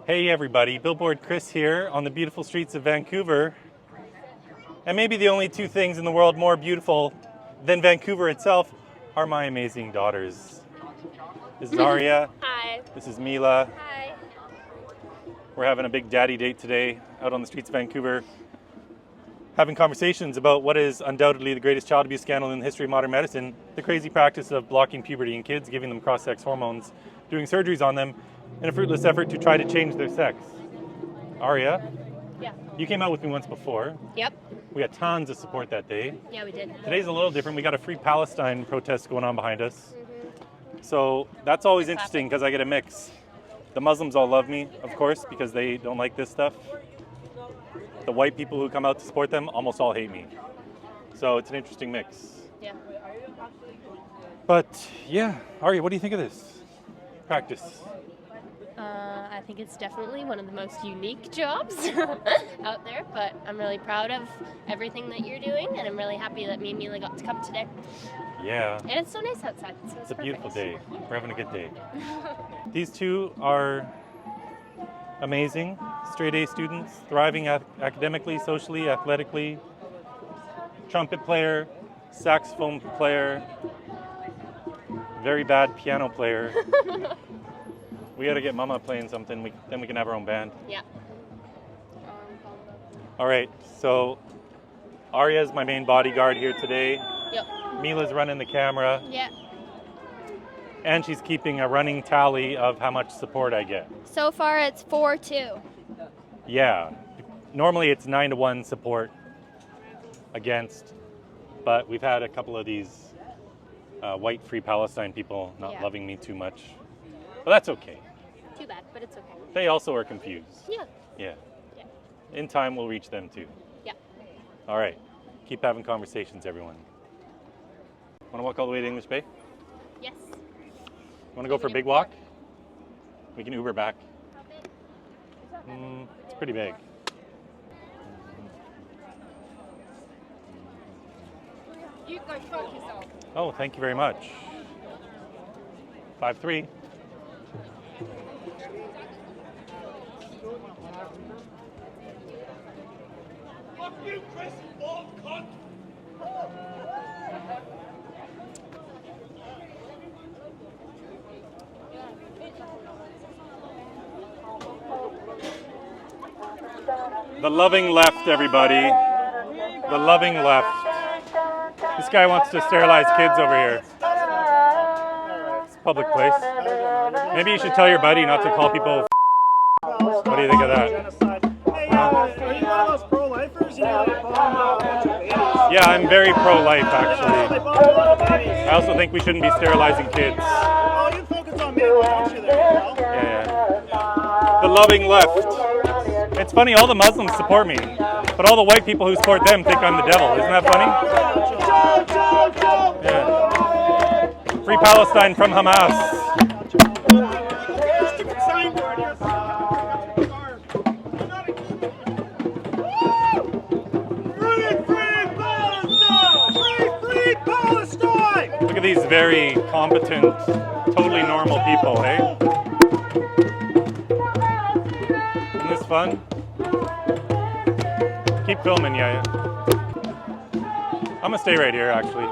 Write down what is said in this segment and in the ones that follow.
Hey everybody, Billboard Chris here on the beautiful streets of Vancouver. And maybe the only two things in the world more beautiful than Vancouver itself are my amazing daughters. This is Aria. Hi. This is Mila. Hi. We're having a big daddy date today out on the streets of Vancouver, having conversations about what is undoubtedly the greatest child abuse scandal in the history of modern medicine, the crazy practice of blocking puberty in kids, giving them cross-sex hormones, doing surgeries on them in a fruitless effort to try to change their sex. Aria, Yeah. you came out with me once before. Yep. We got tons of support that day. Yeah, we did. Today's a little different. We got a free Palestine protest going on behind us. So that's always interesting because I get a mix. The Muslims all love me, of course, because they don't like this stuff. The white people who come out to support them almost all hate me. So it's an interesting mix. Yeah. But yeah, Aria, what do you think of this practice? I think it's definitely one of the most unique jobs out there, but I'm really proud of everything that you're doing, and I'm really happy that me and Mila got to come today. Yeah. And it's so nice outside. So It's a beautiful perfect. day. We're having a good day. These two are amazing, straight A students, thriving academically, socially, athletically. Trumpet player, saxophone player, very bad piano player. We got to get Mama playing something, then we can have our own band. Yeah. All right, so Aria's my main bodyguard here today. Yep. Mila's running the camera. Yeah. And she's keeping a running tally of how much support I get. So far, it's 4-2. Yeah. Normally it's 9-1 support against, but we've had a couple of these white Free Palestine people not loving me too much. But that's okay. Too bad, but it's okay. They also are confused. Yeah. Yeah. Yeah. In time, we'll reach them too. Yeah. All right. Keep having conversations, everyone. Want to walk all the way to English Bay? Yes. Want to go for a big walk? We can Uber back. How big? It's pretty big. You go fuck yourself. Oh, thank you very much. 5'3". Fuck you, Chris, you bald cunt! The loving left, everybody. The loving left. This guy wants to sterilize kids over here. It's a public place. Maybe you should tell your buddy not to call people. What do you think of that? Hey, are you one of those pro-lifers? You know, they bomb a bunch of babies. Yeah, I'm very pro-life, actually. They bomb a lot of babies. I also think we shouldn't be sterilizing kids. Oh, you focus on me, why don't you there, pal? Yeah. The loving left. It's funny, all the Muslims support me, but all the white people who support them think I'm the devil. Isn't that funny? Yeah. Free Palestine from Hamas. Stupid signboard here. Free Palestine! Free Palestine! Look at these very competent, totally normal people, eh? Isn't this fun? Keep filming, yeah. I'm gonna stay right here, actually.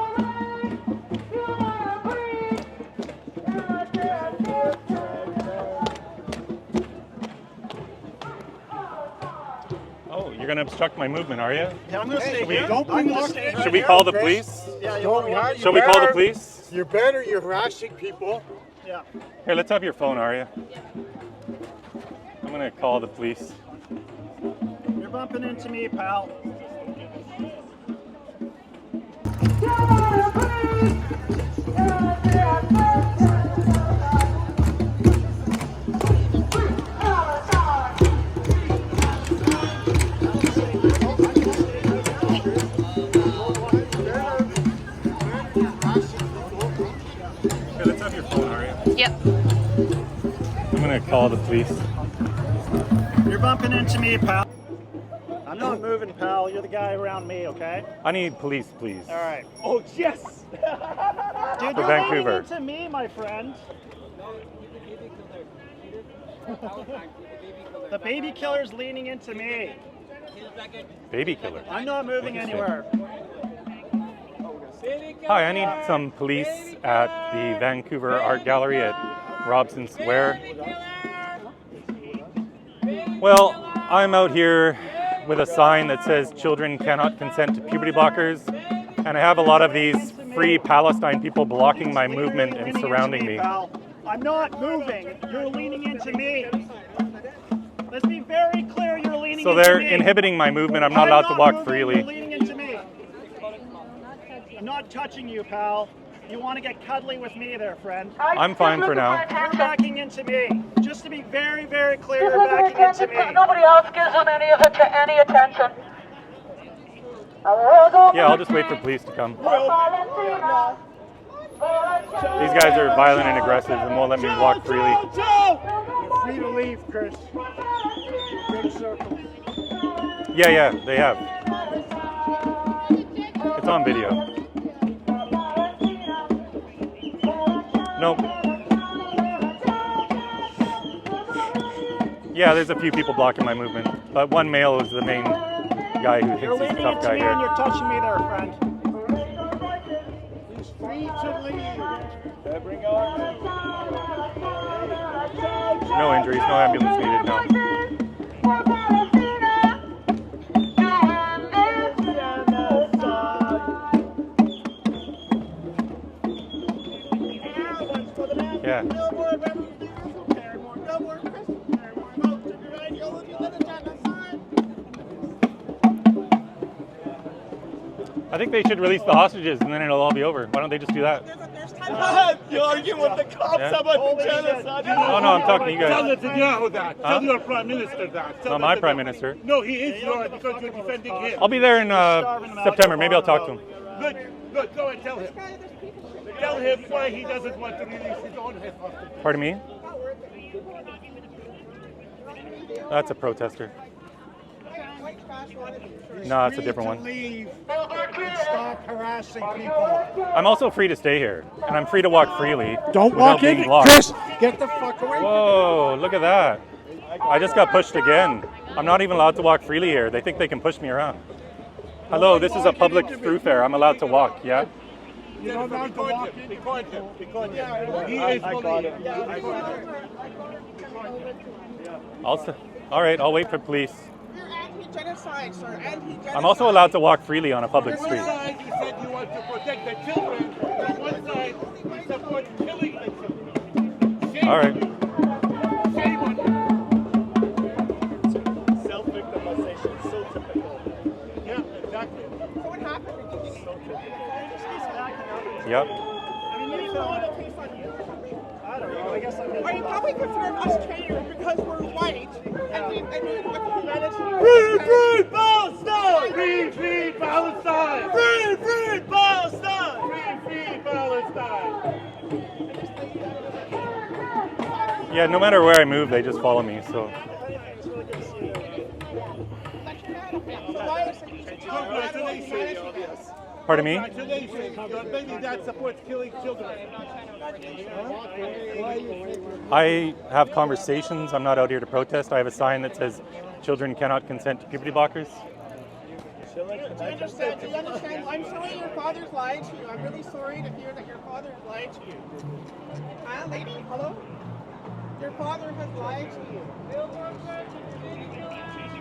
Oh, you're gonna obstruct my movement, are you? Yeah, I'm gonna stay Should we- here. Don't I'm be gonna walking. stay Should we call the police? Yeah, you want to watch? Shall we call the police? You're better. You're harassing people. Yeah. Here, let's have your phone, Aria. I'm gonna call the police. You're bumping into me, pal. Here, let's have your phone, Aria. Yep. I'm gonna call the police. You're bumping into me, pal. I'm not moving, pal. You're the guy around me, okay? I need police, please. All right. Oh, yes! Dude, you're Vancouver. leaning into me, my friend. The baby killer's leaning into me. Baby killer. I'm not moving anywhere. Hi, I need some police at the Vancouver Art Gallery at Robson Square. Well, I'm out here with a sign that says children cannot consent to puberty blockers, and I have a lot of these free Palestine people blocking my movement and surrounding me. I'm not moving. You're leaning into me. Let's be very clear. You're leaning into me. So they're inhibiting my movement. I'm not allowed to walk freely. You're leaning into me. I'm not touching you, pal. You want to get cuddly with me there, friend. I'm fine for now. You're backing into me. Just to be very, very clear, you're backing into me. Nobody else gives them any attention. Yeah, I'll just wait for police to come. These guys are violent and aggressive and won't let me walk freely. You're free to leave, Chris. Big circle. Yeah, they have. It's on video. Nope. Yeah, there's a few people blocking my movement, but one male is the main guy who You're thinks he's a leaning tough into guy me here. and you're touching me there, friend. He's free to leave. No injuries, no ambulance needed, no. Yeah. I think they should release the hostages and then it'll all be over. Why don't they just do that? You're arguing with the cops about the genocide. Oh no, I'm talking to you Tell guys. Netanyahu that. Huh? Tell your Prime Minister that. Tell Not my Netanyahu. Prime Minister. No, he is yours because you're defending him. I'll be there in September. Maybe I'll talk to him. Good. Go and tell him. Tell him why he doesn't want to release his own head hostage. Pardon me? That's a protester. No, it's a different one. Leave and stop harassing people. I'm also free to stay here, and I'm free to walk freely. Don't without walk being in, blocked. Chris. Get the fuck away. Whoa, look at that. I just got pushed again. I'm not even allowed to walk freely here. They think they can push me around. Hello, this is a public thoroughfare. I'm allowed to walk, yeah? You don't have to walk in. Record him. He is bullying. All right, I'll wait for police. You're anti-genocide, sir. Anti-genocide. I'm also allowed to walk freely on a public On one street. side, you said you want to protect the children. On one side, you support killing the children. Shame All on right. you. Shame on you. Self-victimization, so typical. Yeah, exactly. So what happened? Yep. I mean, you know, I don't know. I guess I'm Are you probably considered us traitors because we're white and we with humanity? Free Palestine! Free Palestine! Free Palestine! Free Palestine! Yeah, no matter where I move, they just follow me, so. It's really good to see you. Congratulations. Pardon me? Congratulations. Your baby dad supports killing children. I have conversations. I'm not out here to protest. I have a sign that says children cannot consent to puberty blockers. Do you understand? I'm sorry your father's lied to you. I'm really sorry to hear that your father lied to you. Lady, hello? Your father has lied to you.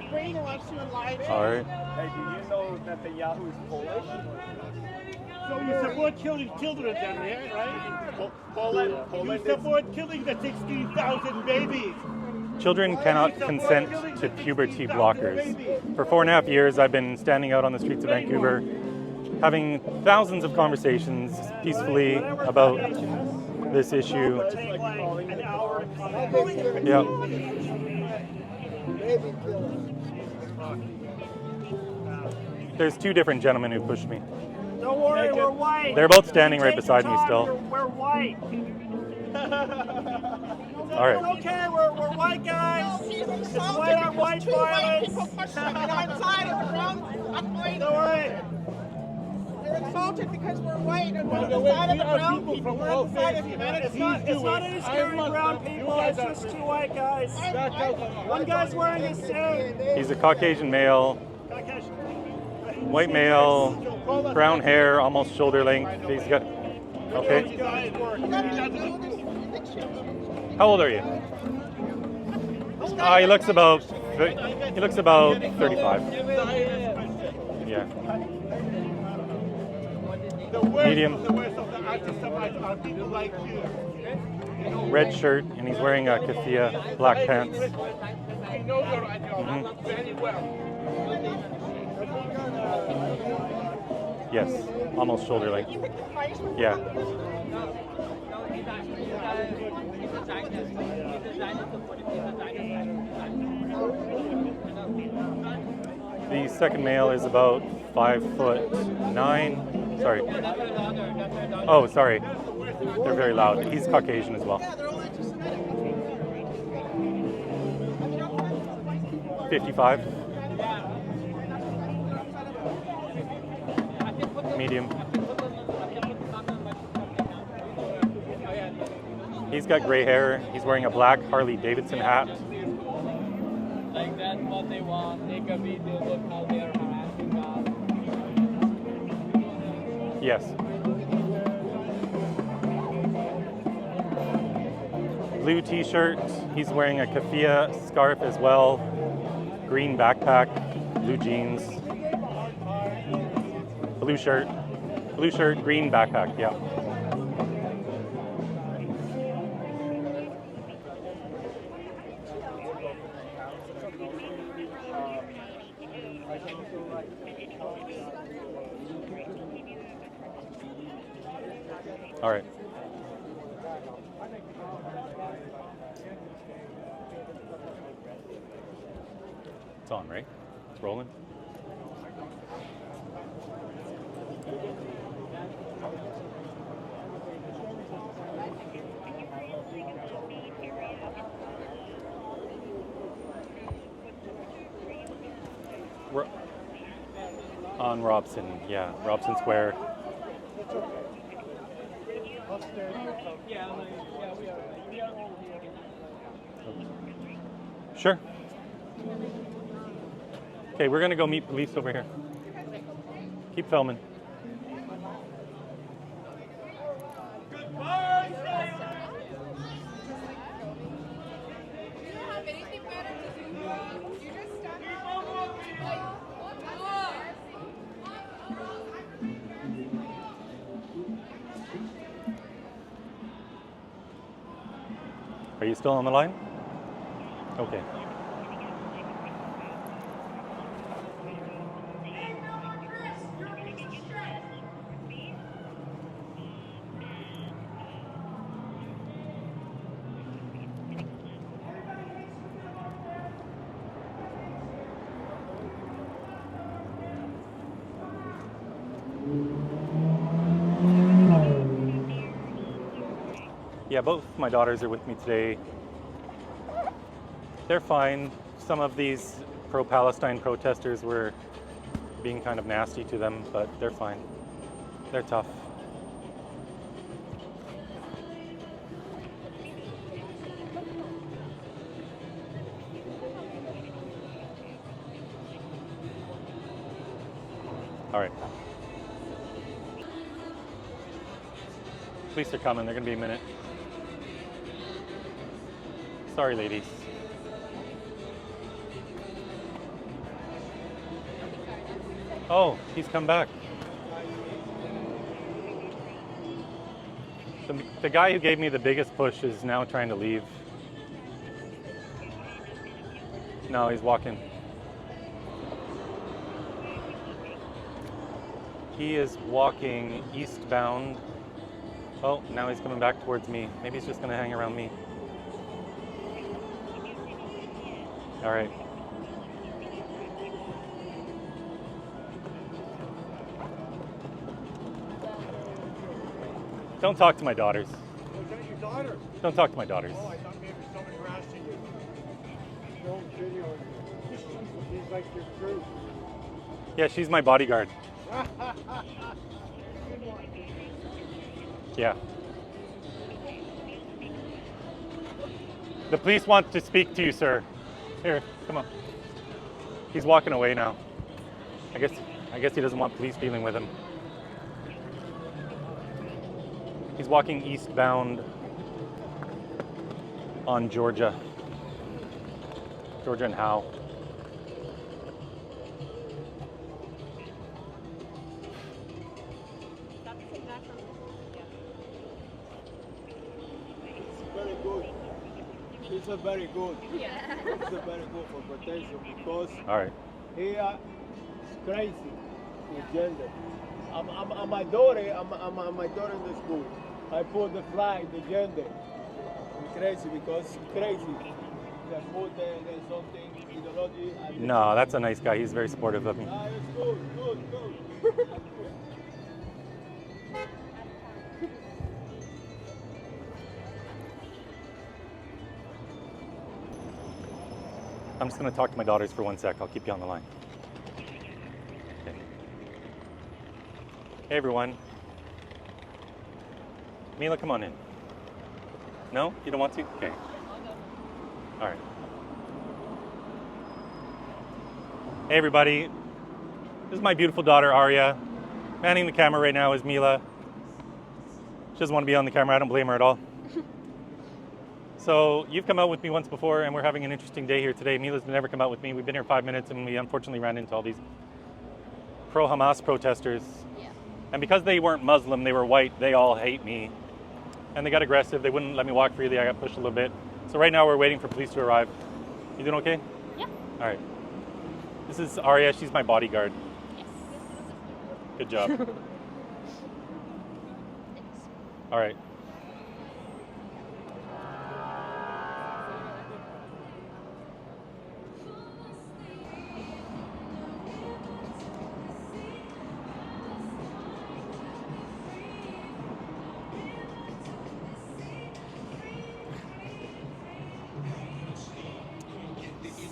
Brainwashed you and lied to you. All right. Hey, do you know that Netanyahu is Polish? So you support killing children then, yeah, right? You support killing the 16,000 babies. Children cannot consent to puberty blockers. For 4.5 years, I've been standing out on the streets of Vancouver, having thousands of conversations peacefully about this issue. Take like an hour. Yeah. There's two different gentlemen who pushed me. Don't worry, we're white. They're both standing right Take beside me time, still. We're white. All right. It's okay, we're white guys. It's white on white violence. People push him and I'm inside of the ground. I'm white. Don't worry. You're insulted because we're white and we're By on the the way, side of we the are brown people people. from We're on the side of Caucasian. humanity. It's not It's not any brown people, it's just two white guys. One guy's wearing a suit. He's a Caucasian male, white male, brown hair, almost shoulder length. He's got, okay. How old are you? He looks about 35. Yeah. Medium. The worst of the anti-Semites are people like you. Red shirt, and he's wearing a keffiyeh, black pants. We know your ideology very well. Yes, almost shoulder length. Yeah. The second male is about 5'9". Sorry. Oh, sorry. They're very loud. He's Caucasian as well. 55. Medium. He's got gray hair. He's wearing a black Harley Davidson hat. Like that's what they want. Take a video, look how they're harassing us. Yes. Blue t-shirt. He's wearing a keffiyeh scarf as well. Green backpack. Blue jeans. Blue shirt. Blue shirt, green backpack. Yeah. All right. It's on, right? It's rolling. We're on Robson, yeah, Robson Square. Sure. Okay, we're gonna go meet police over here. Keep filming. Are you still on the line? Okay. Yeah, both my daughters are with me today. They're fine. Some of these pro-Palestine protesters were being kind of nasty to them, but they're fine. They're tough. All right. Police are coming. They're going to be a minute. Sorry, ladies. Oh, he's come back. The guy who gave me the biggest push is now trying to leave. No, he's walking. He is walking eastbound. Oh, now he's coming back towards me. Maybe he's just going to hang around me. All right. Don't talk to my daughters. Was that your daughter? Don't talk to my daughters. Oh, I thought maybe someone harassing you. No video. She's like your crew. Yeah, she's my bodyguard. The police want to speak to you, sir. Here, come on. He's walking away now. I guess he doesn't want police dealing with him. He's walking eastbound on Georgia. Georgia and Howe. Very good. It's a very good. Yeah. It's a very good for protection because All right. here it's crazy with gender. I'm my daughter. I'm my daughter in the school. I put the flag, the gender. I'm crazy because it's crazy. They put there's something ideology. No, that's a nice guy. He's very supportive of me. Ah, it's good. I'm just going to talk to my daughters for 1 sec. I'll keep you on the line. Okay. Hey, everyone. Mila, come on in. No? You don't want to? Okay. All right. Hey, everybody. This is my beautiful daughter, Arya. Manning the camera right now is Mila. She doesn't want to be on the camera. I don't blame her at all. So you've come out with me once before, and we're having an interesting day here today. Mila's never come out with me. We've been here 5 minutes, and we unfortunately ran into all these pro-Hamas protesters. Yeah. And because they weren't Muslim, they were white, they all hate me. And they got aggressive. They wouldn't let me walk freely. I got pushed a little bit. So right now we're waiting for police to arrive. You doing okay? Yeah. All right. This is Arya. She's my bodyguard. Yes. Good job. All right.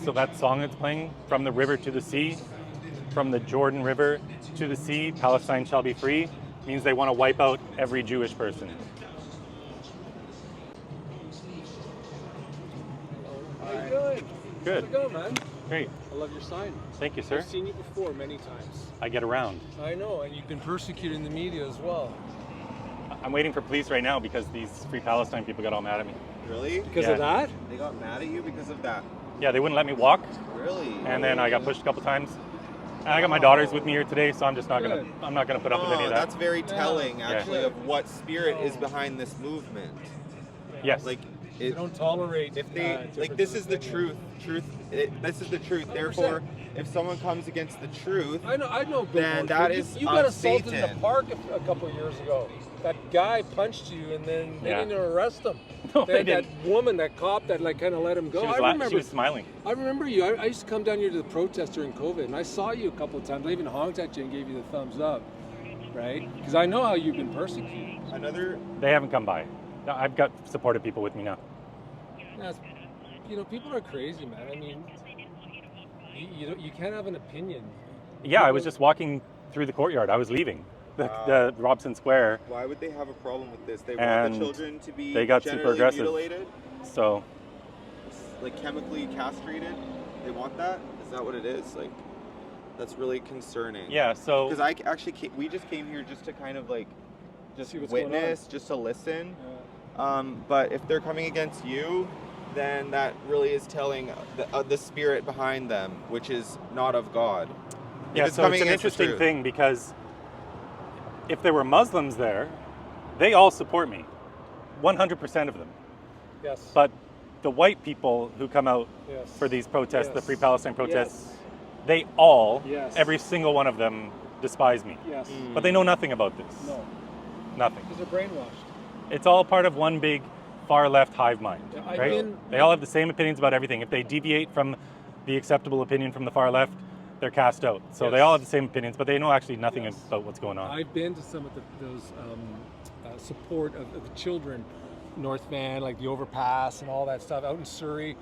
So that song that's playing, From the River to the Sea, from the Jordan River to the sea, Palestine shall be free, means they want to wipe out every Jewish person. How you doing? Good. How's it going, man? Great. I love your sign. Thank you, sir. I've seen you before many times. I get around. I know, and you've been persecuted in the media as well. I'm waiting for police right now because these Free Palestine people got all mad at me. Really? Because Yeah. of that? They got mad at you because of that? Yeah, they wouldn't let me walk, Really? and then I got pushed a couple times. And I got my daughters with me here today, so I'm just not gonna. I'm not gonna put up with any of that. That's very telling, Yeah. actually, of what spirit is behind this movement. Yes. Like, They don't tolerate. if they like, this is the truth. This is the truth. Therefore, if someone comes against the truth, I know. then Billboard. that you, is you got of assaulted in Satan. the park a couple of years ago. That guy punched you, and then they Yeah. didn't even arrest him. No, They they had didn't. that woman, that cop, that like kind of let him go. She was smiling. I remember you. I used to come down here to the protest during COVID, and I saw you a couple of times. I even honked at you and gave you the thumbs up, right? Because I know how you've been persecuted. Another. They haven't come by. I've got supportive people with me now. That's, people are crazy, man. I mean, you can't have an opinion. Yeah, I was just walking through the courtyard. I was leaving the Robson Square. Why would they have a problem with this? They And want the children to be they got super generally aggressive. mutilated, So like chemically castrated. They want that. Is that what it is? Like, that's really concerning. yeah, so Because we just came here just to kind of like, just See what's going witness, just to listen. But if they're coming against you, then that really is telling the spirit behind them, which is not of God. yeah, If so coming it's an against the interesting truth. thing because if there were Muslims there, they all support me, 100% of them. Yes. But the white people who come out Yes. for these protests, the Yes. Free Palestine protests, Yes. they all, Yes. every single one of them, despise me. Yes. But they know nothing about this. No. Nothing. Because they're brainwashed. It's all part of one big far left hive mind, Yeah, I've right? been- They all have the same opinions about everything. If they deviate from the acceptable opinion from the far left, they're cast out. So they Yes. all have the same opinions, but they know actually nothing Yes. about what's going on. I've been to some of those support of the children, North Van, like the overpass and all that stuff out in Surrey,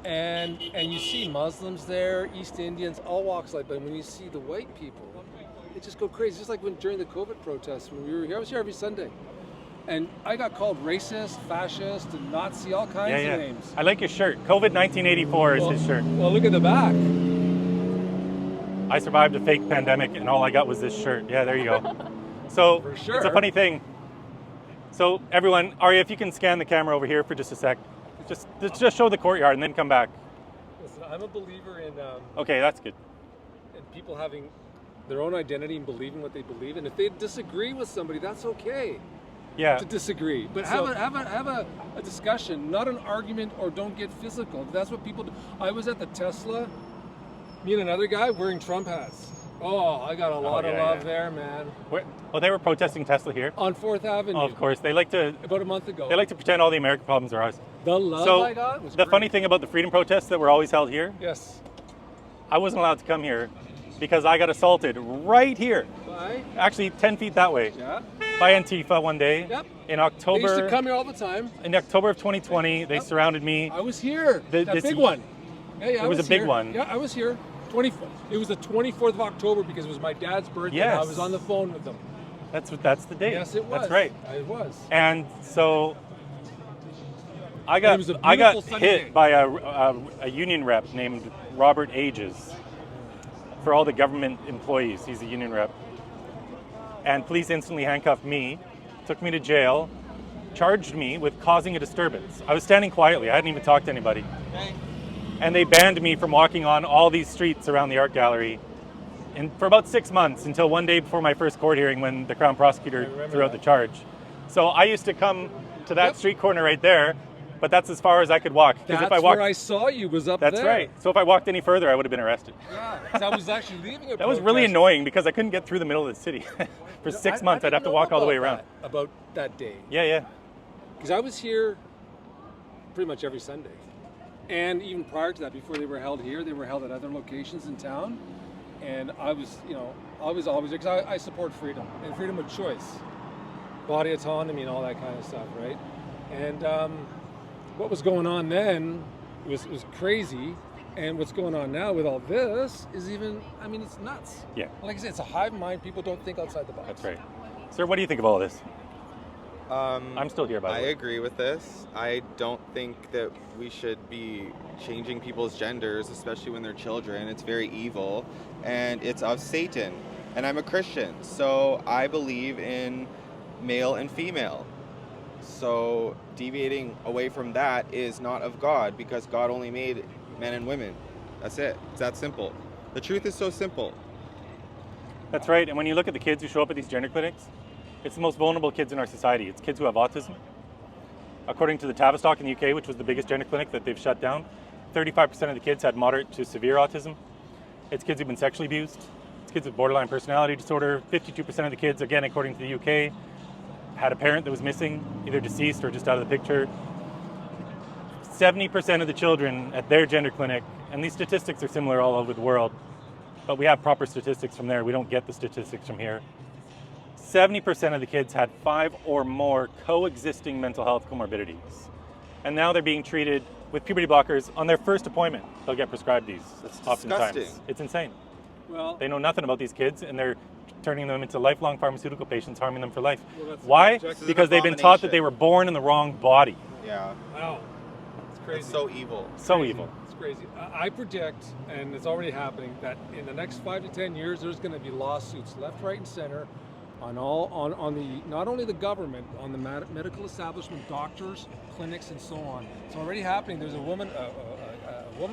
and you see Muslims there, East Indians, all walks of life. But when you see the white people, they just go crazy. Just like during the COVID protests when we were here, I was here every Sunday, And I got called racist, fascist, and Nazi, all kinds of names. I like your shirt. COVID 1984 is his shirt. Well, look at the back. I survived a fake pandemic, and all I got was this shirt. Yeah, there you go. So For sure. it's a funny thing. So everyone, Arya, if you can scan the camera over here for just a sec, just show the courtyard and then come back. Listen, I'm a believer in Okay, that's good. in people having their own identity and believing what they believe, and if they disagree with somebody, that's okay. Yeah. To disagree, but have a discussion, not an argument, or don't get physical. That's what people do. I was at the Tesla, me and another guy wearing Trump hats. Oh, I got a lot of love there, man. Well, they were protesting Tesla here On 4th Avenue. Oh, of course, they like to. About a month ago. They like to pretend all the American problems are ours. The love so I got was the great. funny thing about the freedom protests that were always held here, Yes. I wasn't allowed to come here because I got assaulted right here. Why? Actually, 10 feet that way. Yeah. By Antifa one day. Yep. In They used to October. come here all the time. In October of 2020, they surrounded me. I was here. That big one. Yeah, It was a big here. one. Yeah, I was here. It was the 24th of October because it was my dad's birthday. Yes. And I was on the phone with them. That's the date. Yes, it was. That's right. It was. And so I it got was a I got beautiful sunny hit day. by a union rep named Robert Ages for all the government employees. He's a union rep. And police instantly handcuffed me, took me to jail, charged me with causing a disturbance. I was standing quietly. I hadn't even talked to anybody. And they banned me from walking on all these streets around the art gallery for about 6 months, until one day before my first court hearing when the Crown prosecutor threw out the charge. So I used to come to that street corner right there, but that's as far as I could walk. That's if I walked, where I saw you, was up That's there. right. So if I walked any further, I would have been arrested. Yeah, 'cause I was actually leaving a That was really protest. annoying because I couldn't get through the middle of the city. For 6 months, I'd have to walk all the way around. About that day. Yeah. Because I was here pretty much every Sunday. And even prior to that, before they were held here, they were held at other locations in town. And I was, always, because I support freedom and freedom of choice, body autonomy and all that kind of stuff, right? And what was going on then was crazy. And what's going on now with all this is it's nuts. Yeah. Like I said, it's a hive mind. People don't think outside the box. That's right. Sir, what do you think of all this? I'm still here, by the way. I agree with this. I don't think that we should be changing people's genders, especially when they're children. It's very evil, and it's of Satan. And I'm a Christian, so I believe in male and female. So deviating away from that is not of God, because God only made men and women. That's it. It's that simple. The truth is so simple. That's right. And when you look at the kids who show up at these gender clinics, it's the most vulnerable kids in our society. It's kids who have autism. According to the Tavistock in the UK, which was the biggest gender clinic that they've shut down, 35% of the kids had moderate to severe autism. It's kids who've been sexually abused. It's kids with borderline personality disorder. 52% of the kids, again, according to the UK, had a parent that was missing, either deceased or just out of the picture. 70% of the children at their gender clinic, and these statistics are similar all over the world, but we have proper statistics from there. We don't get the statistics from here. 70% of the kids had 5 or more coexisting mental health comorbidities. And now they're being treated with puberty blockers on their first appointment. They'll get prescribed these. That's oftentimes. disgusting. It's insane. Well, They know nothing about these kids, and they're turning them into lifelong pharmaceutical patients, harming them for life. Well, that's Why? an Because they've been taught that abomination. they were born in the wrong body. Yeah. wow, it's crazy. It's so evil. So Crazy. evil. It's crazy. I predict, and it's already happening, that in the next 5 to 10 years, there's going to be lawsuits left, right, and center on the not only the government, on the medical establishment, doctors, clinics, and so on. It's already happening. There's a woman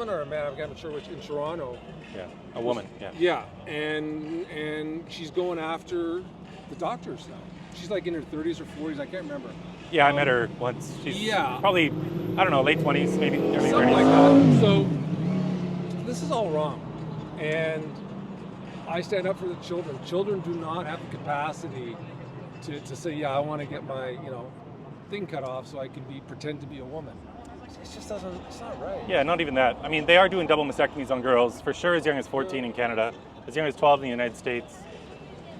or a man, I'm not sure which, in Toronto. Yeah, a woman. Yeah. Yeah, and she's going after the doctors now. She's like in her 30s or 40s. I can't remember. Yeah, I met her once. She's probably, I don't know, late 20s, maybe early Something 30s. like that. So this is all wrong, and I stand up for the children. Children do not have the capacity to say, yeah, I want to get my thing cut off so I can pretend to be a woman. It just doesn't. It's not right. Yeah, not even that. I mean, they are doing double mastectomies on girls, for sure as young as 14 in Canada, as young as 12 in the United States.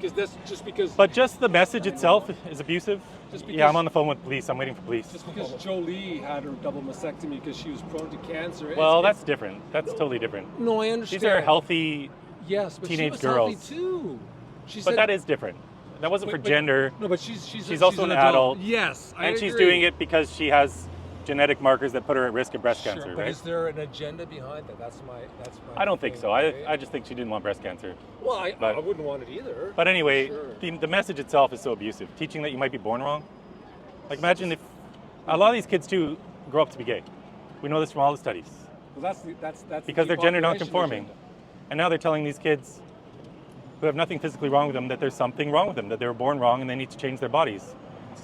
Because that's just because. But just the message itself is abusive. Just because- Yeah, I'm on the phone with police. I'm waiting for police. Just because Jolie had her double mastectomy because she was prone to cancer. Well, that's different. That's totally different. No, I understand. These are healthy yes, but teenage she was girls. healthy too. She But said, that is different. that wasn't for But- gender. No, but she's also an adult. Yes, I And she's agree. doing it because she has genetic markers that put her at risk of breast Sure, cancer, but right? is there an agenda behind that? That's my. I don't think thing, so. okay? I just think she didn't want breast cancer. Well, I but- wouldn't want it either. But anyway, Sure. the message itself is so abusive. Teaching that you might be born wrong. Like imagine if a lot of these kids too grow up to be gay. We know this from all the studies. Well, that's Because the they're gender depopulation non-conforming. agenda. And now they're telling these kids who have nothing physically wrong with them that there's something wrong with them, that they were born wrong and they need to change their bodies.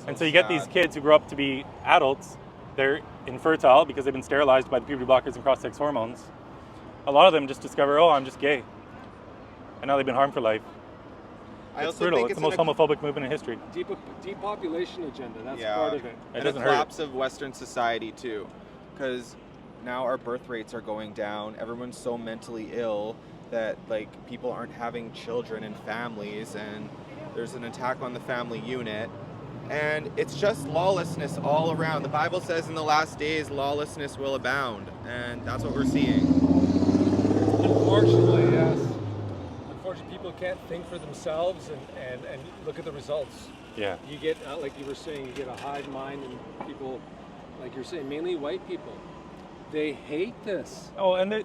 And so you get these sad. kids who grow up to be adults, they're infertile because they've been sterilized by the puberty blockers and cross-sex hormones. A lot of them just discover, oh, I'm just gay. And now they've been harmed for life. I It's also brutal. think It's the most homophobic movement in history. Depopulation agenda. That's Yeah. part of it. It And doesn't a hurt. collapse of Western society too, because now our birth rates are going down. Everyone's so mentally ill that like people aren't having children and families, and there's an attack on the family unit, and it's just lawlessness all around. The Bible says in the last days lawlessness will abound, and that's what we're seeing. Unfortunately, yes. Unfortunately, people can't think for themselves and look at the results. Yeah. You get, like you were saying, you get a hive mind, and people, like you're saying, mainly white people, they hate this. Oh, and They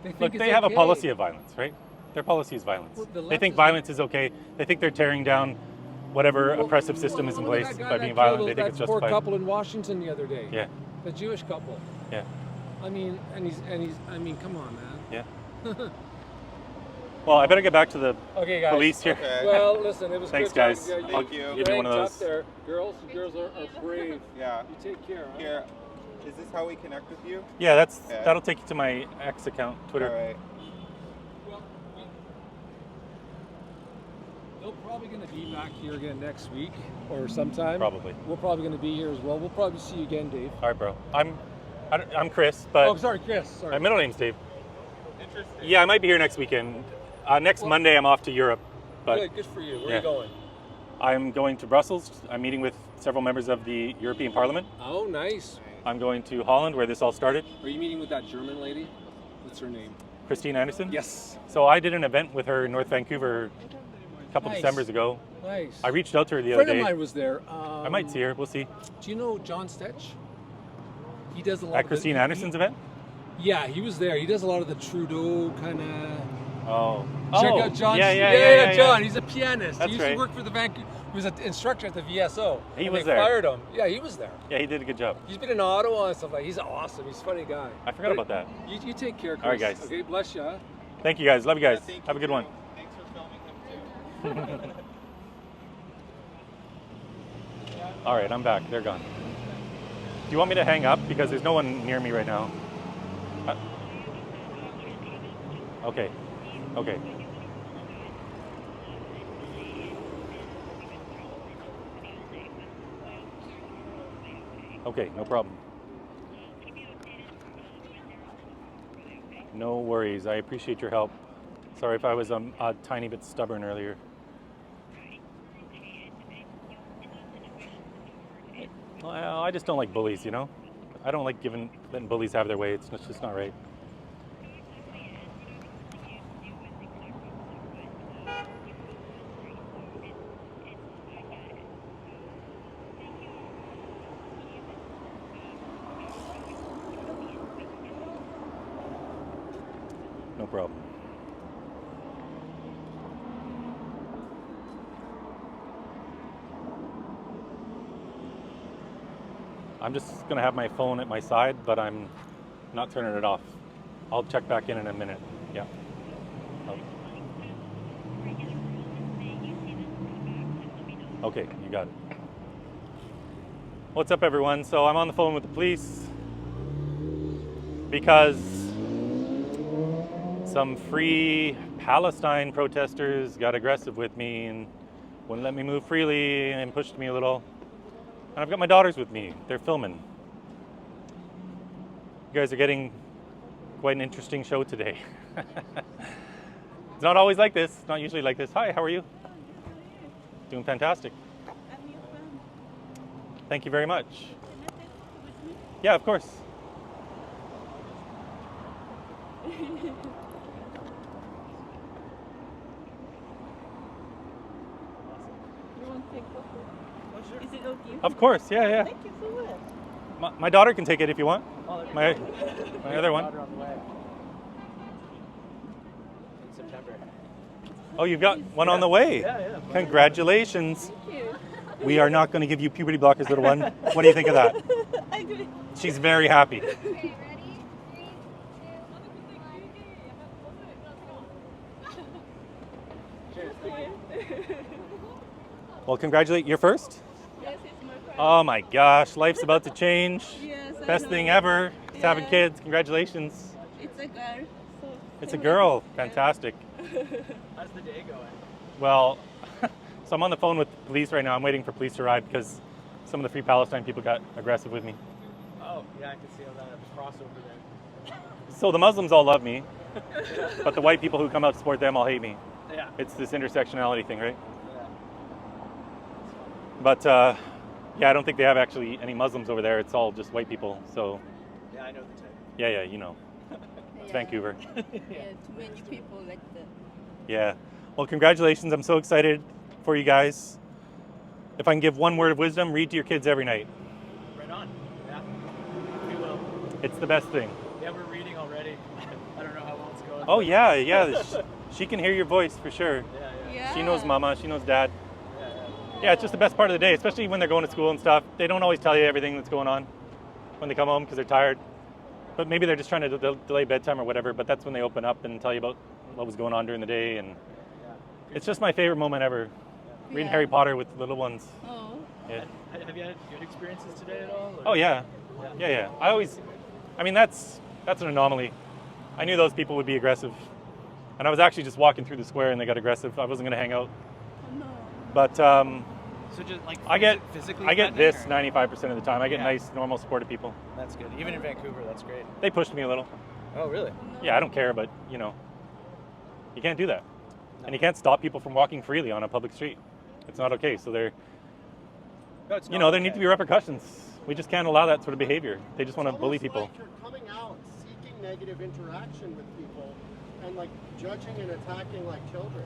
think look, it's they have a okay. policy of violence, right? Their policy is violence. Well, the They left think is- violence is okay. They think they're tearing down whatever oppressive system is in Look at place that guy by that being killed violent. They think it's that poor justified. couple in Washington the other day. Yeah, The Jewish couple. yeah, I mean, and he's, I mean, come on, man. yeah. Well, I better get back to the Okay, guys. police here. Okay. Well, listen, it was Thanks, good talking guys. to you. Thank you. You're You doing one of ranked up those. there. Girls are brave. Yeah. You take care. Huh? Here, is this how we connect with you? Yeah, Okay. that'll take you to my X account, Twitter. All right. Well, they're probably going to be back here again next week or sometime. Probably. We're probably going to be here as well. We'll probably see you again, Dave. All right, bro. I'm Chris, but Oh, sorry, Chris. Sorry. my middle name's Dave. Interesting. Yeah, I might be here next weekend. Next Monday, I'm off to Europe, but Good for you. Where yeah. are you going? I'm going to Brussels. I'm meeting with several members of the European Parliament. Oh, nice. I'm going to Holland, where this all started. Are you meeting with that German lady? What's her name? Christine Anderson. Yes. So I did an event with her in North Vancouver a couple Nice. Decembers ago. Nice. I reached out to her the A other friend day. of mine was there. I might see her. We'll see. Do you know John Stetch? He does a lot At of Christine the, Anderson's event? Yeah, he was there. He does a lot of the Trudeau kind of. Oh. Check Oh, out John. Yeah, John. He's a pianist. That's he used right. to work for the Vancouver. He was an instructor at the VSO. He and was they there. Fired him. Yeah, he was there. Yeah, he did a good job. He's been in Ottawa and stuff like. He's awesome. He's a funny guy. I forgot about that. You take care, Chris. All right, guys. Okay, bless you. Huh? Thank you, guys. Love you guys. Yeah, thank Have a you good one. too. Thanks for filming him too. All right, I'm back. They're gone. Do you want me to hang up? Because there's no one near me right now. Okay. Okay. Okay, no problem. No worries. I appreciate your help. Sorry if I was a tiny bit stubborn earlier. Well, I just don't like bullies, you know? I don't like letting bullies have their way. It's just not right. No problem. I'm just gonna have my phone at my side, but I'm not turning it off. I'll check back in a minute. Yeah. Okay, you got it. What's up, everyone? So I'm on the phone with the police because some free Palestine protesters got aggressive with me and wouldn't let me move freely and pushed me a little. And I've got my daughters with me. They're filming. You guys are getting quite an interesting show today. It's not always like this. It's not usually like this. Hi, how are you? Doing fantastic. Thank you very much. Yeah, of course. Awesome. Is it okay? Of course, yeah. Thank you so much. My daughter can take it if you want. My other one. In September. Oh, you've got one on the way. Yeah. Congratulations. Thank you. We are not going to give you puberty blockers, little one. What do you think of that? I agree. She's very happy. Well, congratulate. You're first? Yes, it's my first. Oh my gosh, life's about to change. Yes, I Best know. thing ever. It's having Yeah. kids. Congratulations. It's a girl. So It's a girl. Fantastic. How's the day going? Well, so I'm on the phone with the police right now. I'm waiting for police to arrive because some of the Free Palestine people got aggressive with me. Oh, yeah, I can see all that crossover there. So the Muslims all love me, but the white people who come out to support them all hate me. Yeah. It's this intersectionality thing, right? Yeah. But yeah, I don't think they have actually any Muslims over there. It's all just white people. So Yeah, I know the type. yeah, you know. It's Vancouver. yeah, too many people like that. Yeah. Well, congratulations. I'm so excited for you guys. If I can give one word of wisdom, read to your kids every night. Right on. Yeah. We will. It's the best thing. Yeah, we're reading already. I don't know how well it's going. Oh, yeah. She can hear your voice for sure. Yeah. She knows mama, she knows dad. Yeah, it's just the best part of the day, especially when they're going to school and stuff. They don't always tell you everything that's going on when they come home because they're tired. But maybe they're just trying to delay bedtime or whatever, but that's when they open up and tell you about what was going on during the day. And it's just my favorite moment ever, reading Harry Potter with little ones. Oh. Yeah. Have you had good experiences today at all? Oh, yeah. Yeah. I mean, that's an anomaly. I knew those people would be aggressive. And I was actually just walking through the square and they got aggressive. I wasn't going to hang out. No. But So just like I get physically this threatening, 95% of the time. I get Yeah. nice, normal, supportive people. That's good. Even in Vancouver, that's great. They pushed me a little. Oh, really? Yeah, I don't care, but you can't do that. And you can't stop people from walking freely on a public street. It's not okay. So there need to be repercussions. We just can't allow that sort of behavior. They just want to bully people. Like you're coming out, seeking negative interaction with people, and like judging and attacking like children.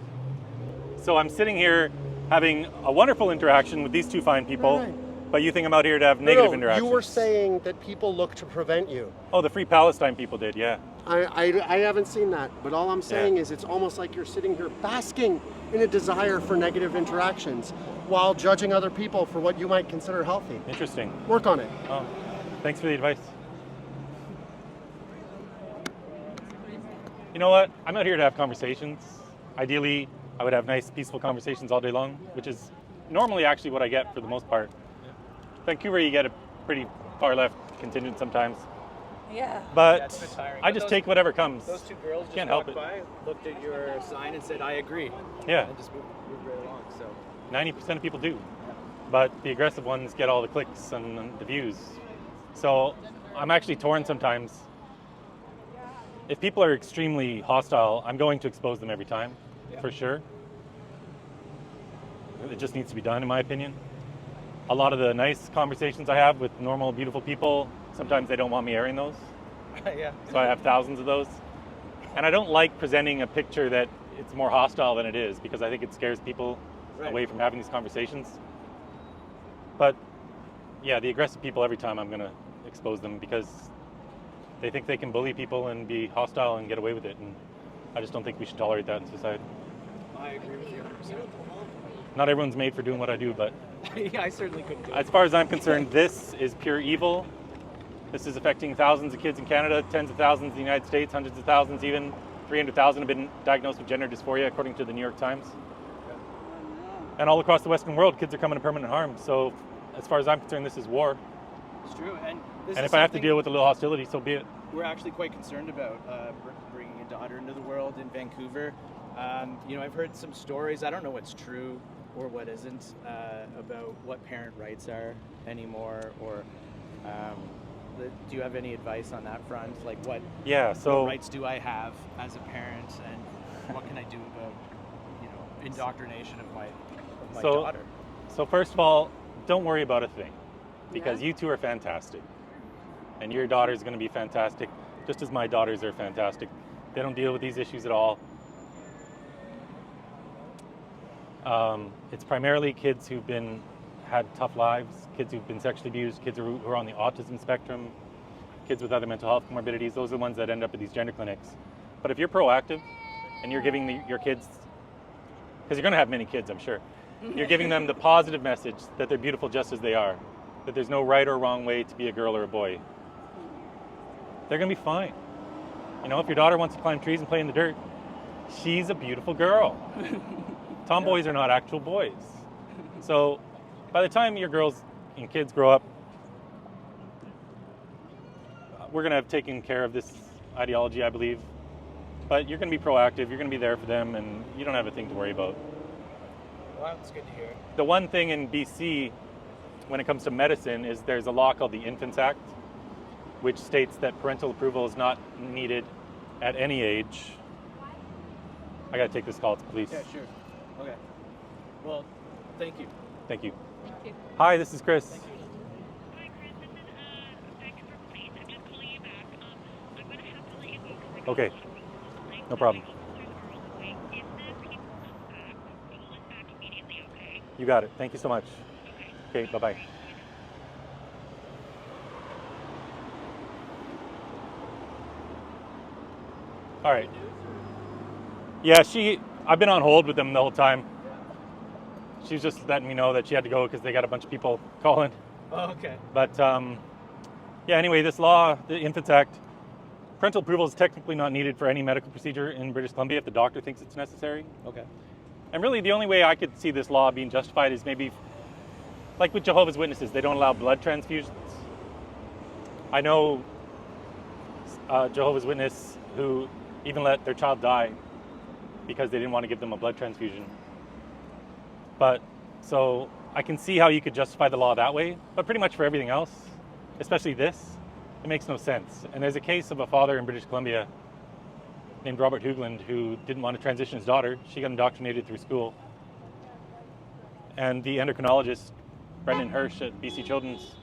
So I'm sitting here having a wonderful interaction with these two fine people, but you think I'm out here to have negative interactions. You were saying that people look to prevent you. Oh, the Free Palestine people did, yeah. I haven't seen that, but all I'm saying is it's almost like you're sitting here basking in a desire for negative interactions while judging other people for what you might consider healthy. Interesting. Work on it. Oh, thanks for the advice. You know what? I'm out here to have conversations. Ideally, I would have nice, peaceful conversations all day long, which is normally actually what I get for the most part. Vancouver, you get a pretty far left contingent sometimes. Yeah. But That's a bit tiring. I But just those- take whatever comes. Those two girls just Can't help walked by, looked at your sign and said, "I agree." Yeah. And just moved right along. So 90% of people do. But the aggressive ones get all the clicks and the views. So I'm actually torn sometimes. If people are extremely hostile, I'm going to expose them every time, for sure. It just needs to be done, in my opinion. A lot of the nice conversations I have with normal, beautiful people, sometimes they don't want me airing those. yeah. So I have thousands of those. And I don't like presenting a picture that it's more hostile than it is, because I think it scares people away from having these conversations. But yeah, the aggressive people, every time I'm going to expose them because they think they can bully people and be hostile and get away with it. And I just don't think we should tolerate that in society. I agree with you 100%. Not everyone's made for doing what I do, but Yeah, I certainly couldn't do it. as far as I'm concerned, this is pure evil. This is affecting thousands of kids in Canada, tens of thousands in the United States, hundreds of thousands, even 300,000 have been diagnosed with gender dysphoria, according to the New York Times. And all across the Western world, kids are coming to permanent harm. So as far as I'm concerned, this is war. It's true. And this And is if I have to something deal with a little hostility, so be it. we're actually quite concerned about bringing a daughter into the world in Vancouver. I've heard some stories, I don't know what's true or what isn't, about what parent rights are anymore, or do you have any advice on that front? Like what rights do I have as a parent, and what can I do about, indoctrination of my daughter? So first of all, don't worry about a thing, because you two are fantastic. And your daughter's going to be fantastic, just as my daughters are fantastic. They don't deal with these issues at all. It's primarily kids who've been had tough lives, kids who've been sexually abused, kids who are on the autism spectrum, kids with other mental health comorbidities. Those are the ones that end up at these gender clinics. But if you're proactive and you're giving your kids, because you're going to have many kids, I'm sure, you're giving them the positive message that they're beautiful just as they are, that there's no right or wrong way to be a girl or a boy, they're going to be fine. You know, if your daughter wants to climb trees and play in the dirt, she's a beautiful girl. Tomboys are not actual boys. So by the time your girls and kids grow up, we're going to have taken care of this ideology, I believe. But you're going to be proactive, you're going to be there for them, and you don't have a thing to worry about. Well, that's good to hear. The one thing in BC, when it comes to medicine, is there's a law called the Infants Act, which states that parental approval is not needed at any age. I got to take this call to police. Yeah, sure. Okay. Well, thank you. Thank you. Thank you. Hi, this is Chris. Hi, Chris. This is Vancouver Police. I'm just calling you back. I'm going to have to let you go because I Okay. No problem. If the people come back, call us back immediately, okay? You got it. Thank you so much. Okay, bye-bye. All right. Yeah, I've been on hold with them the whole time. She was just letting me know that she had to go because they got a bunch of people calling. Oh, okay. But yeah, anyway, this law, the Infants Act, parental approval is technically not needed for any medical procedure in British Columbia if the doctor thinks it's necessary. Okay. And really the only way I could see this law being justified is maybe, like with Jehovah's Witnesses, they don't allow blood transfusions. I know Jehovah's Witness who even let their child die because they didn't want to give them a blood transfusion. But, so I can see how you could justify the law that way, but pretty much for everything else, especially this, it makes no sense. And there's a case of a father in British Columbia named Robert Hoogland who didn't want to transition his daughter. She got indoctrinated through school. And the endocrinologist, Brendan Hirsch at BC Children's,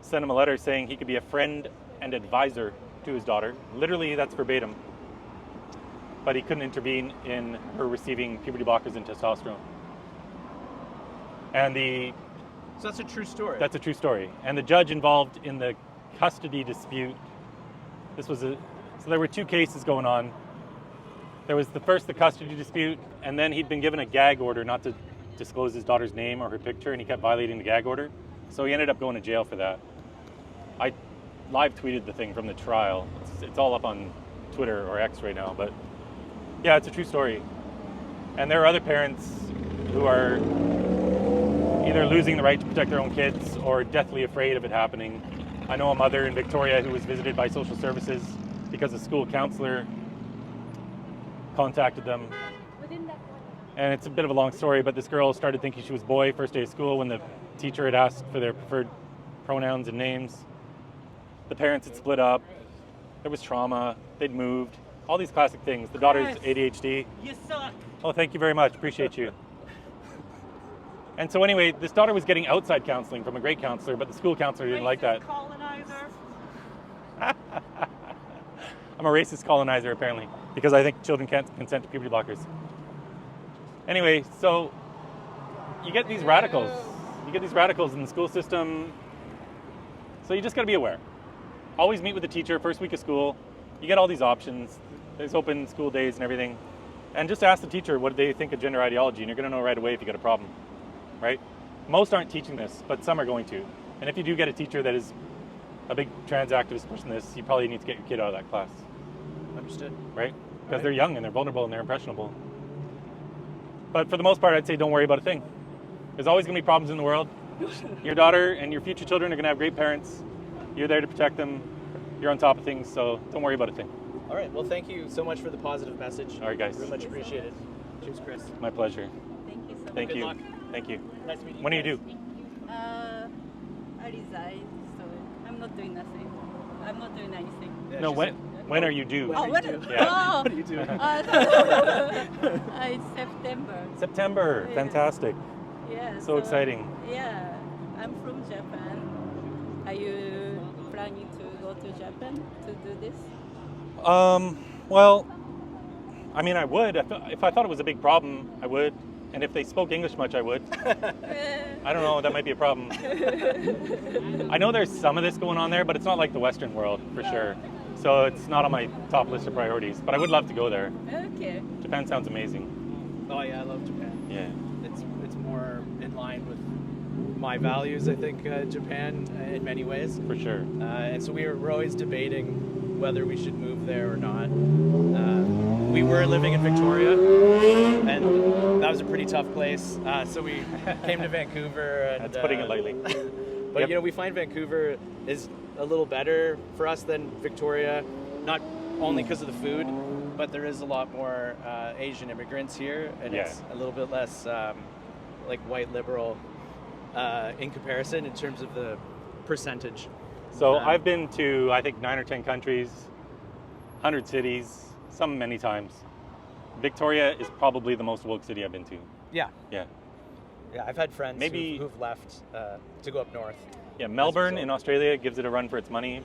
sent him a letter saying he could be a friend and advisor to his daughter. Literally, that's verbatim. But he couldn't intervene in her receiving puberty blockers and testosterone. And So that's a true story. That's a true story. And the judge involved in the custody dispute, so there were two cases going on. There was the custody dispute, and then he'd been given a gag order not to disclose his daughter's name or her picture, and he kept violating the gag order. So he ended up going to jail for that. I live tweeted the thing from the trial. It's all up on Twitter or X right now, but yeah, it's a true story. And there are other parents who are either losing the right to protect their own kids or deathly afraid of it happening. I know a mother in Victoria who was visited by social services because a school counselor contacted them. And it's a bit of a long story, but this girl started thinking she was a boy first day of school when the teacher had asked for their preferred pronouns and names. The parents had split up. There was trauma. They'd moved. All these classic things. The daughter's ADHD. You suck. Oh, thank you very much. Appreciate you. And so anyway, this daughter was getting outside counseling from a great counselor, but the school counselor didn't like that. Colonizer. I'm a racist colonizer, apparently, because I think children can't consent to puberty blockers. Anyway, so you get these radicals. You get these radicals in the school system. So you just got to be aware. Always meet with the teacher first week of school. You get all these options. There's open school days and everything. And just ask the teacher what they think of gender ideology, and you're going to know right away if you got a problem, right? Most aren't teaching this, but some are going to. And if you do get a teacher that is a big trans activist pushing this, you probably need to get your kid out of that class. Understood. Right? Because they're young and they're vulnerable and they're impressionable. But for the most part, I'd say don't worry about a thing. There's always going to be problems in the world. Your daughter and your future children are going to have great parents. You're there to protect them. You're on top of things, so don't worry about a thing. All right. Well, thank you so much for the positive message. All right, guys. Very much appreciated. Cheers, Chris. My pleasure. Thank you so much. Thank Good you. luck. Thank you. Nice meeting you. What do you do? I resigned, so I'm not doing nothing. I'm not doing anything. Yeah, No, she's when are you due? Oh, what? Yeah. Oh, What are you doing? It's September. September. Yeah. Fantastic. Yeah. So exciting. Yeah, I'm from Japan. Are you planning to go to Japan to do this? Well, I mean, I would. If I thought it was a big problem, I would. And if they spoke English much, I would. I don't know, that might be a problem. I know there's some of this going on there, but it's not like the Western world, for sure. So it's not on my top list of priorities, but I would love to go there. Okay. Japan sounds amazing. Oh yeah, I love Japan. Yeah. It's more in line with my values, I think, Japan in many ways. For sure. And so we're always debating whether we should move there or not. We were living in Victoria, and that was a pretty tough place. So we came to Vancouver. And, That's putting it lightly. But Yep. you know, we find Vancouver is a little better for us than Victoria, not only because of the food, but there is a lot more Asian immigrants here, and it's a little bit less like white liberal in comparison in terms of the percentage. So I've been to, I think, 9 or 10 countries, 100 cities, some many times. Victoria is probably the most woke city I've been to. Yeah. Yeah. Yeah, I've had friends Maybe- who've left to go up north. Yeah, Melbourne in Australia gives it a run for its money,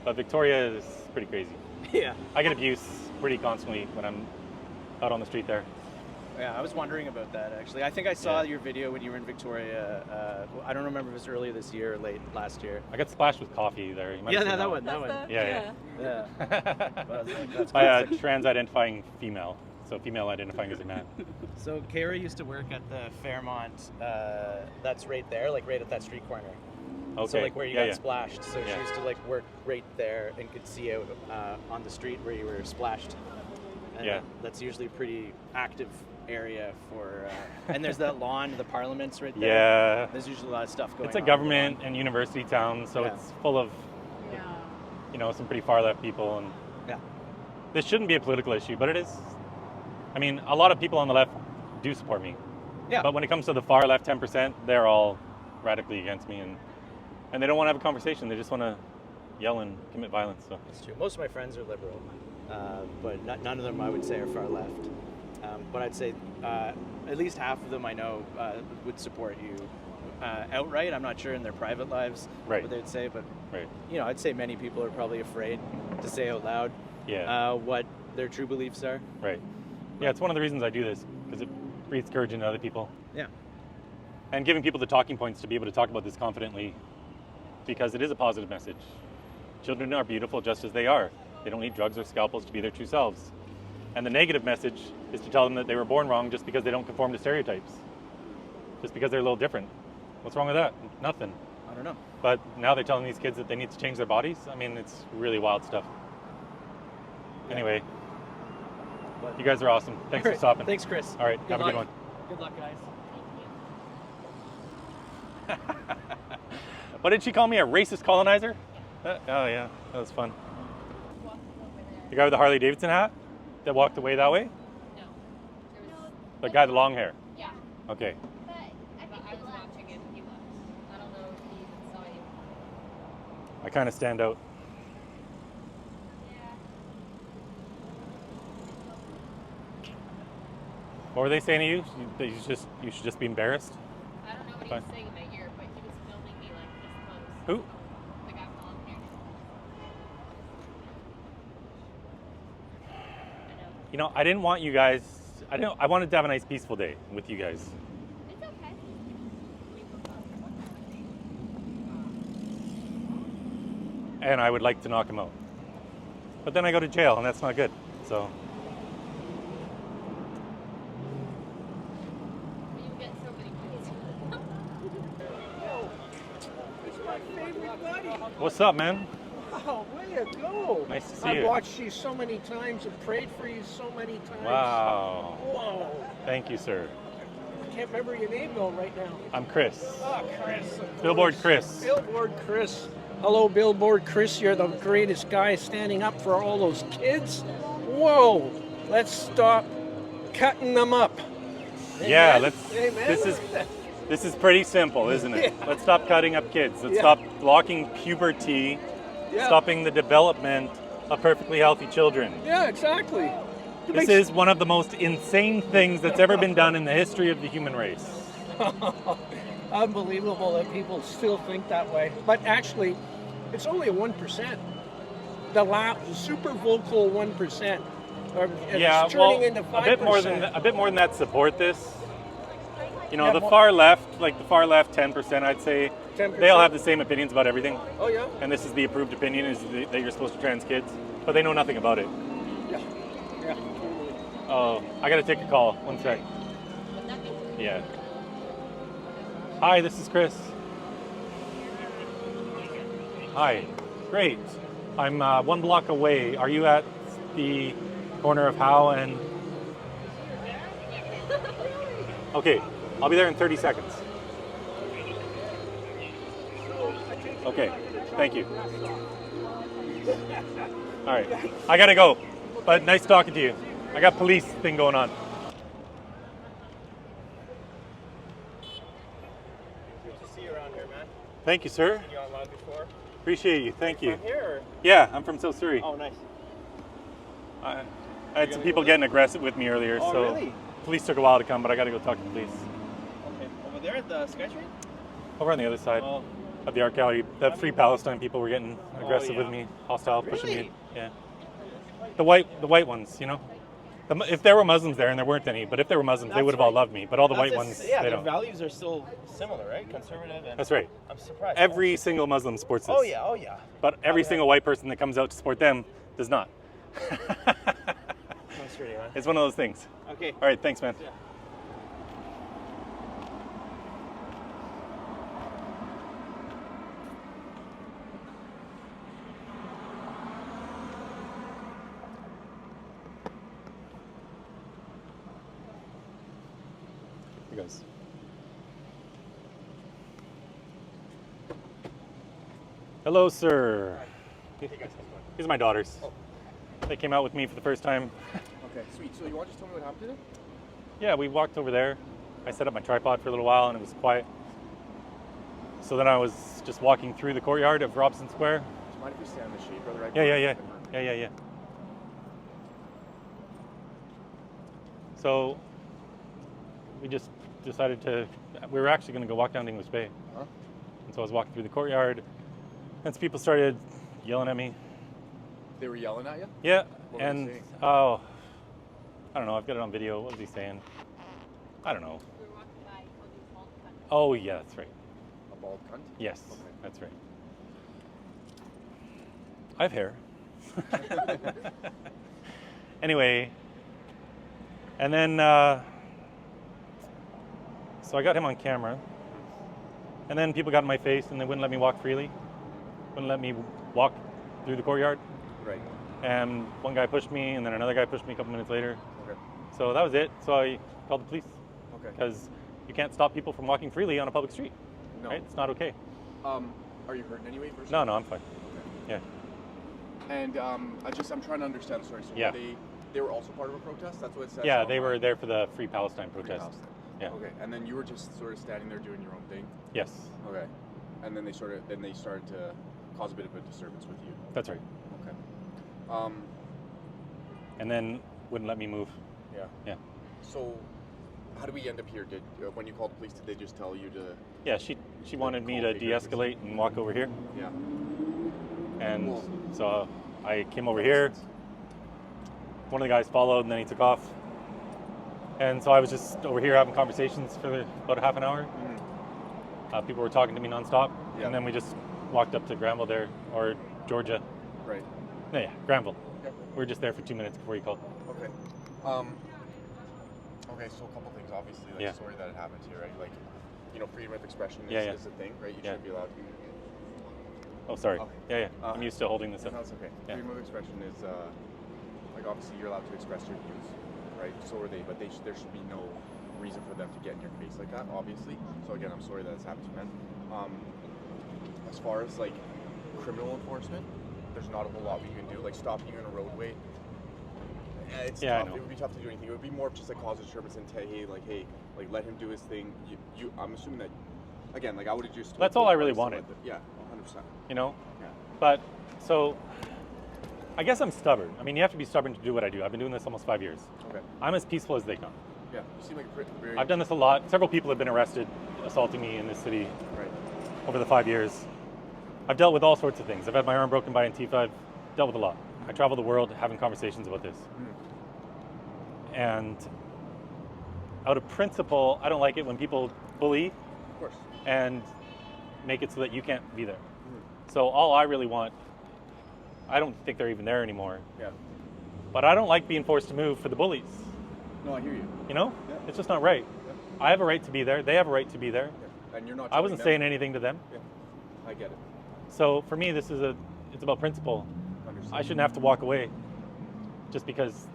but Victoria is pretty crazy. Yeah. I get abuse pretty constantly when I'm out on the street there. Yeah, I was wondering about that actually. I think I saw your video when you were in Victoria. I don't remember if it was earlier this year or late last year. I got splashed with coffee there. You might Yeah, have seen that one. Yeah. But I was like, that's By a classic. trans-identifying female, so female identifying as a man. So Kara used to work at the Fairmont. That's right there, like right at that street corner. Okay. So like where you Yeah, got yeah. splashed. So she used to like work right there and could see out on the street where you were splashed. And Yeah. That's usually a pretty active area for. And there's that lawn, the Parliament's right there. Yeah. There's usually a lot of stuff going on. It's a on government and university town, so Yeah. it's full of, you know, some pretty far left people. And Yeah. this shouldn't be a political issue, but it is. I mean, a lot of people on the left do support me. Yeah. But when it comes to the far left 10%, they're all radically against me, and they don't want to have a conversation. They just want to yell and commit violence. So It's true. Most of my friends are liberal, but none of them I would say are far left. But I'd say at least half of them I know would support you outright. I'm not sure in their private lives what they'd say, but you know, I'd say many people are probably afraid to say out loud what their true beliefs are. Right. Yeah, it's one of the reasons I do this, because it breathes courage into other people. Yeah. And giving people the talking points to be able to talk about this confidently, because it is a positive message. Children are beautiful just as they are. They don't need drugs or scalpels to be their true selves. And the negative message is to tell them that they were born wrong just because they don't conform to stereotypes. Just because they're a little different. What's wrong with that? Nothing. I don't know. But now they're telling these kids that they need to change their bodies. I mean, it's really wild stuff. Anyway, you guys are awesome. Thanks for stopping. Thanks, Chris. All right, Good have a good one. luck. Good luck, guys. What did she call me, a racist colonizer? Oh yeah, that was fun. The guy with the Harley Davidson hat that walked away that way? No. The guy with the long hair? Yeah. Okay. But I was watching him. He left. I don't know if he even saw you. I kind of stand out. What were they saying to you? That you should just be embarrassed? I don't know what he was saying in my ear, but he was filming me like this close. Who? The guy with the long hair. You know, I didn't want you guys. I wanted to have a nice, peaceful day with you guys. It's okay. And I would like to knock him out. But then I go to jail, and that's not good. So. You get so many It's my favorite buddy. What's up, man? Oh, way to go. Nice to see I've you. watched you so many times and prayed for you so many times. Wow. Whoa. Thank you, sir. I can't remember your name though right now. I'm Chris. Oh, Chris. of Billboard course. Chris. Billboard Chris. Hello, Billboard Chris. You're the greatest guy standing up for all those kids. Whoa. Let's stop cutting them up. Yeah, Amen? let's. Amen? This is pretty simple, isn't it? Yeah. Let's stop cutting up kids. Let's Yeah. stop blocking puberty, Yeah. stopping the development of perfectly healthy children. Yeah, exactly. This is one of the most insane things that's ever been done in the history of the human race. Unbelievable that people still think that way. But actually, it's only 1%. The super vocal 1%. Yeah, It's turning well, into 5%. a bit more than that support this. You know, Yeah, the more- far left, like the far left 10%, I'd say, 10%? they all have the same opinions about everything. Oh, yeah? And this is the approved opinion, is that you're supposed to trans kids, but they know nothing about it. Yeah. Yeah, totally. Oh, I gotta take a call. One sec. Yeah. Hi, this is Chris. Hi. Great. I'm 1 block away. Are you at the corner of Howe and... Okay, I'll be there in 30 seconds. Okay, thank you. All right, I gotta go, but nice talking to you. I got police thing going on. Good to see you around here, man. Thank you, sir. Seen you online before. Appreciate you, thank you. From here? Or? Yeah, I'm from South Surrey. Oh, nice. I had some people getting aggressive with me earlier, Oh, so really? police took a while to come, but I gotta go talk to the police. Okay. Over there at the SkyTrain? Over on the other side Oh. of the art gallery, the Free Palestine people were getting aggressive with yeah. me, hostile, pushing me. Really? Yeah. The white ones, you know. If there were Muslims there, and there weren't any, but if there were Muslims, they That's would have all right. loved me. But all the white That's ones, yeah, they their don't. values are still similar, right? Conservative and... That's right. I'm surprised. Every single Muslim supports this. Oh, yeah, oh, yeah. But every single white person that comes out to support them does not. Nice really, man. It's one of those things. Okay. All right, thanks, man. Yeah. Here goes. Hello, sir. These are my daughters. They came out with me for the first time. Okay, sweet. So you want to just tell me what happened today? Yeah, we walked over there. I set up my tripod for a little while and it was quiet. So then I was just walking through the courtyard of Robson Square. Do you mind if we stay on the shade, brother? Yeah. So we just decided we were actually going to go walk down to English Bay. Huh? And so I was walking through the courtyard and some people started yelling at me. They were yelling at you? Yeah, What were they and saying? I don't know, I've got it on video. What was he saying? I don't know. Oh, yeah, that's right. A bald cunt? Yes, Okay. that's right. I have hair. Anyway, and then, so I got him on camera, and then people got in my face and they wouldn't let me walk freely, wouldn't let me walk through the courtyard. Right. And one guy pushed me, and then another guy pushed me a couple minutes later. Okay. So that was it. So I called the police. Okay. Because you can't stop people from walking freely on a public street. No. Right? It's not okay. Are you hurting anyway? First No, I'm fine. Okay. Yeah. And I'm trying to understand the story. So Yeah. they were also part of a protest? That's what it says? Yeah, they were there for the Free Palestine Free protest. Palestine. Yeah. Okay. And then you were just sort of standing there doing your own thing? Yes. Okay. And then they started to cause a bit of a disturbance with you. That's right. Okay. And then wouldn't let me move. Yeah. Yeah. So how do we end up here? Did when you called the police, did they just tell you to? Yeah, she wanted me to de-escalate and walk over here. Yeah. And so I came over here. One of the guys followed, and then he took off. And so I was just over here having conversations for about a half an hour. People were talking to me nonstop. Yeah. And then we just walked up to Granville there, or Georgia. Right. No, yeah, Granville. Okay. We were just there for 2 minutes before you called. Okay. Okay, so a couple things, obviously, like Yeah. sorry that it happened to you, right? Like, freedom of expression is, Yeah. is a thing, right? You Yeah. should be allowed to. Oh, sorry. Okay. Yeah. I'm used to holding this up. No, it's okay. Yeah. Freedom of expression is, like, obviously you're allowed to express your views, right? So are they, but there should be no reason for them to get in your face like that, obviously. So again, I'm sorry that it's happened to you, man. As far as like criminal enforcement, there's not a whole lot we can do. Like stopping you in a roadway, it's Yeah, I tough. know. It would be tough to do anything. It would be more of just like cause disturbance and hey, let him do his thing. I'm assuming that, again, like I would have just. That's all I really wanted. Yeah, 100%. You know? Yeah. But, so, I guess I'm stubborn. I mean, you have to be stubborn to do what I do. I've been doing this almost 5 years. Okay. I'm as peaceful as they come. Yeah, you seem like a very. I've done this a lot. Several people have been arrested, assaulting me in this city over the 5 years. I've dealt with all sorts of things. I've had my arm broken by Antifa. I've dealt with a lot. I travel the world having conversations about this. And out of principle, I don't like it when people bully Of course. and make it so that you can't be there. So all I really want, I don't think they're even there anymore. Yeah. But I don't like being forced to move for the bullies. No, I hear you. You know? Yeah. It's just not right. Yeah. I have a right to be there. They have a right to be there. Yeah. And you're not. I wasn't telling saying them. anything to them. Yeah. I get it. So for me, it's about principle. Understood. I shouldn't have to walk away just because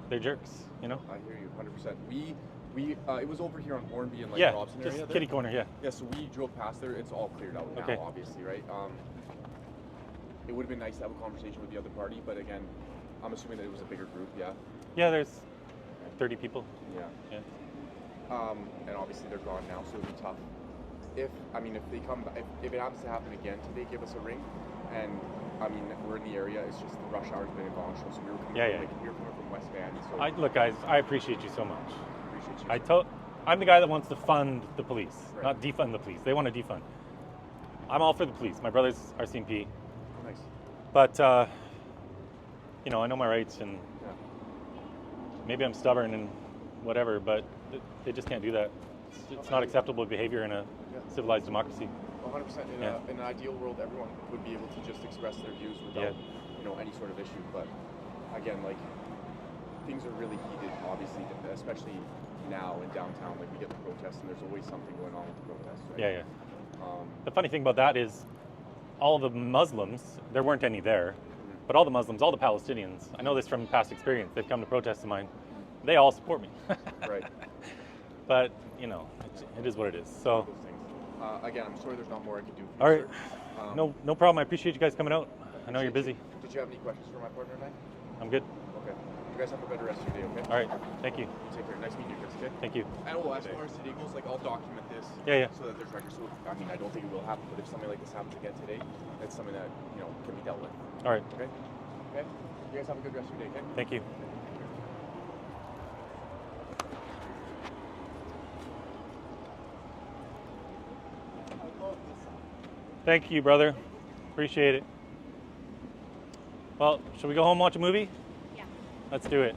they're jerks, you know? I hear you 100%. We it was over here on Hornby and like Yeah, Robson just area. kitty corner, yeah. Yeah, so we drove past there. It's all cleared out now, Okay. obviously, right? It would have been nice to have a conversation with the other party, but again, I'm assuming that it was a bigger group, yeah? Yeah, there's 30 people. Yeah. Yeah. And obviously they're gone now, so it'd be tough. If they come, if it happens to happen again today, give us a ring. And I mean, we're in the area. It's just the rush hour's been in Vancouver, so we were coming. We were coming from West Van. So Look, guys, I appreciate you so much. Appreciate you. I'm the guy that wants to fund the police, Right. not defund the police. They want to defund. I'm all for the police. My brother's RCMP. Nice. But you know, I know my rights, and maybe I'm stubborn and whatever, but they just can't do that. It's not acceptable behavior in a civilized democracy. 100%. In an ideal world, everyone would be able to just express their views without, any sort of issue. But again, like, things are really heated, obviously, especially now in downtown. Like, we get the protests, and there's always something going on with the protests, right? Yeah. The funny thing about that is, all the Muslims, there weren't any there, but all the Muslims, all the Palestinians, I know this from past experience, they've come to protests of mine, they all support me. Right. But, you know, it is what it is. So, again, I'm sorry there's not more I can do for you, all right. sir. No problem. I appreciate you guys coming out. I know you're busy. Did you have any questions for my partner and I? I'm good. Okay. You guys have a better rest of your day, okay? All right. Thank you. Take care. Nice meeting you, Chris, okay? Thank you. And as far as today goes, like, I'll document this. Yeah. So that there's records. So, I mean, I don't think it will happen, but if something like this happens again today, it's something that, can be dealt with. All right. Okay? Okay? You guys have a good rest of your day, okay? Thank you. Thank you, brother. Appreciate it. Well, should we go home and watch a movie? Yeah. Let's do it.